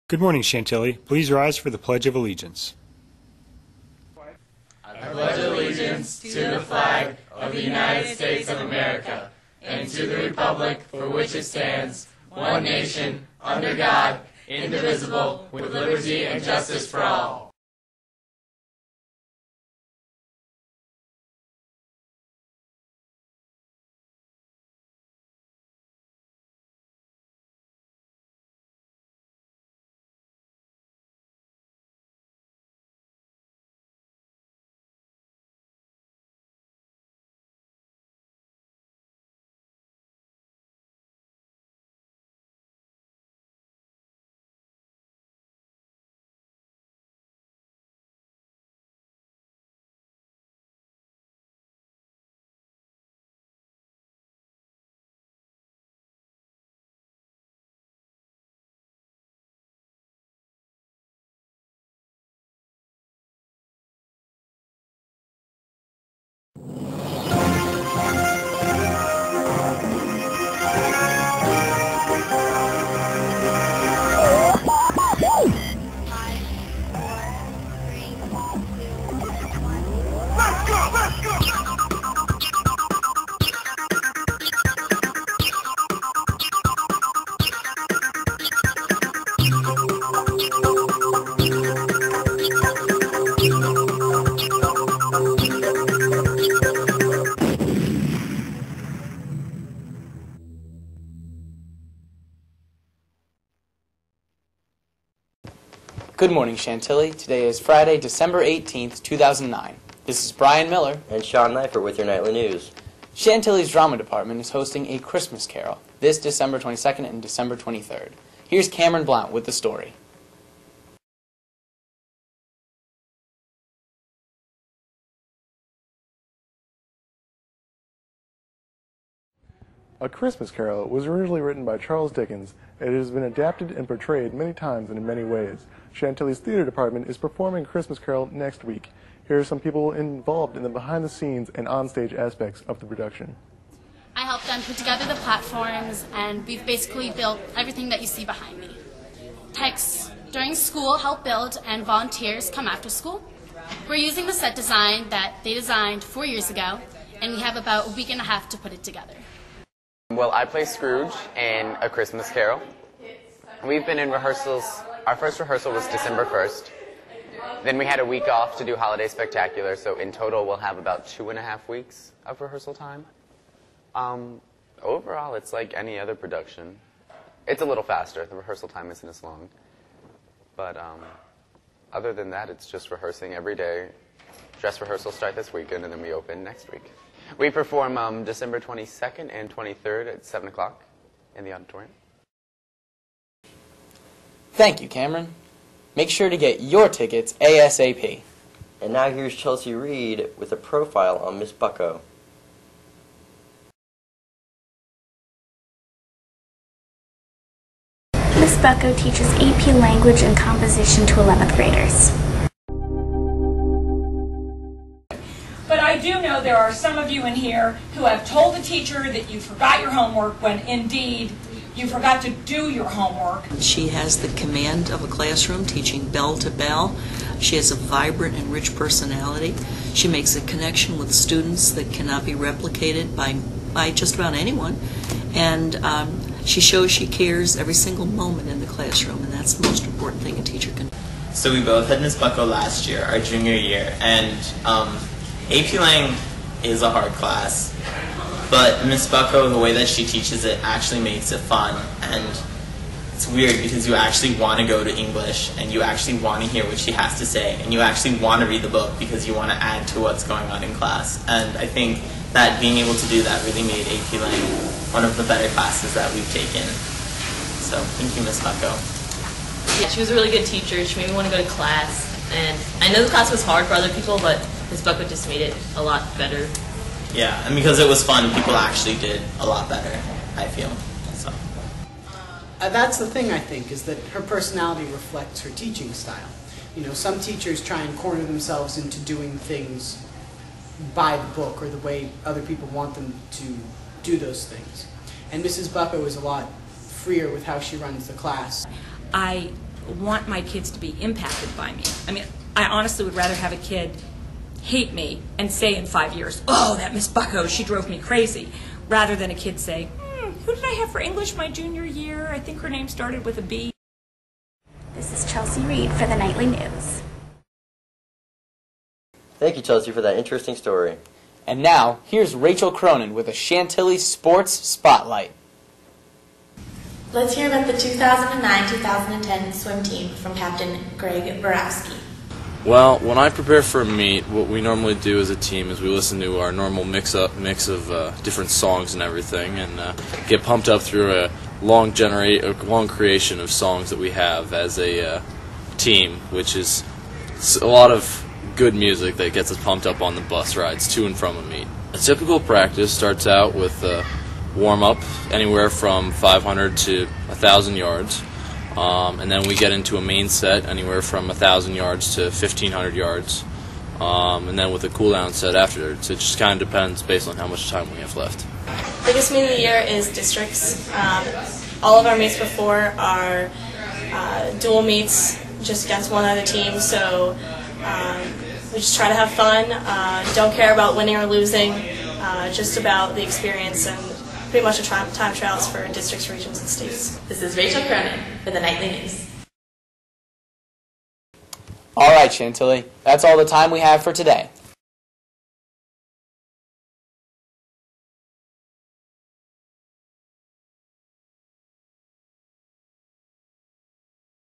Good morning, Chantilly. Please rise for the Pledge of Allegiance. I pledge allegiance to the flag of the United States of America and to the republic for which it stands, one nation, under God, indivisible, with liberty and justice for all. Good morning, Chantilly. Today is Friday, December 18th, 2009. This is Brian Miller and Sean Neifert with your nightly news. Chantilly's Drama Department is hosting a Christmas Carol this December 22nd and December 23rd. Here's Cameron Blount with the story. A Christmas Carol was originally written by Charles Dickens. It has been adapted and portrayed many times and in many ways. Chantilly's theater department is performing Christmas Carol next week. Here are some people involved in the behind-the-scenes and on-stage aspects of the production. I helped them put together the platforms, and we've basically built everything that you see behind me. Techs during school help build, and volunteers come after school. We're using the set design that they designed 4 years ago, and we have about a week and a half to put it together. Well, I play Scrooge in A Christmas Carol. We've been in rehearsals. Our first rehearsal was December 1st. Then we had a week off to do Holiday Spectacular, so in total we'll have about 2.5 weeks of rehearsal time. Overall, it's like any other production. It's a little faster. The rehearsal time isn't as long. But other than that, it's just rehearsing every day. Dress rehearsals start this weekend, and then we open next week. We perform December 22nd and 23rd at 7 o'clock in the auditorium. Thank you, Cameron. Make sure to get your tickets ASAP. And now here's Chelsea Reed with a profile on Miss Bucko. Miss Bucko teaches AP Language and Composition to 11th graders. But I do know there are some of you in here who have told the teacher that you forgot your homework when indeed you forgot to do your homework. She has the command of a classroom, teaching bell to bell. She has a vibrant and rich personality. She makes a connection with students that cannot be replicated by just about anyone. And she shows she cares every single moment in the classroom, and that's the most important thing a teacher can do. So we both had Miss Bucko last year, our junior year, and AP Lang is a hard class, but Miss Bucko, the way that she teaches it actually makes it fun, and it's weird because you actually want to go to English, and you actually want to hear what she has to say, and you actually want to read the book because you want to add to what's going on in class. And I think that being able to do that really made AP Lang one of the better classes that we've taken. So thank you, Miss Bucko. Yeah, she was a really good teacher. She made me want to go to class, and I know the class was hard for other people, but Miss Bucko just made it a lot better. Yeah, and because it was fun, people actually did a lot better, I feel. So. That's the thing, I think, is that her personality reflects her teaching style. You know, some teachers try and corner themselves into doing things by the book or the way other people want them to do those things. And Mrs. Bucko is a lot freer with how she runs the class. I want my kids to be impacted by me. I mean, I honestly would rather have a kid hate me and say in 5 years, oh, that Miss Bucko, she drove me crazy, rather than a kid say, who did I have for English my junior year? I think her name started with a B. This is Chelsea Reed for the Nightly News. Thank you, Chelsea, for that interesting story. And now, here's Rachel Cronin with a Chantilly Sports Spotlight. Let's hear about the 2009-2010 swim team from Captain Greg Borowski. Well, when I prepare for a meet, what we normally do as a team is we listen to our normal mix of different songs and everything, and get pumped up through a long creation of songs that we have as a team, which is a lot of good music that gets us pumped up on the bus rides to and from a meet. A typical practice starts out with a warm-up anywhere from 500 to 1,000 yards. And then we get into a main set anywhere from 1,000 yards to 1,500 yards. And then with a cool-down set afterwards. It just kind of depends based on how much time we have left. Biggest meet of the year is districts. All of our meets before are dual meets just against one other team, so we just try to have fun, don't care about winning or losing, just about the experience and pretty much the time trials for districts, regions, and states. This is Rachel Cronin for the Nightly News. All right, Chantilly, that's all the time we have for today.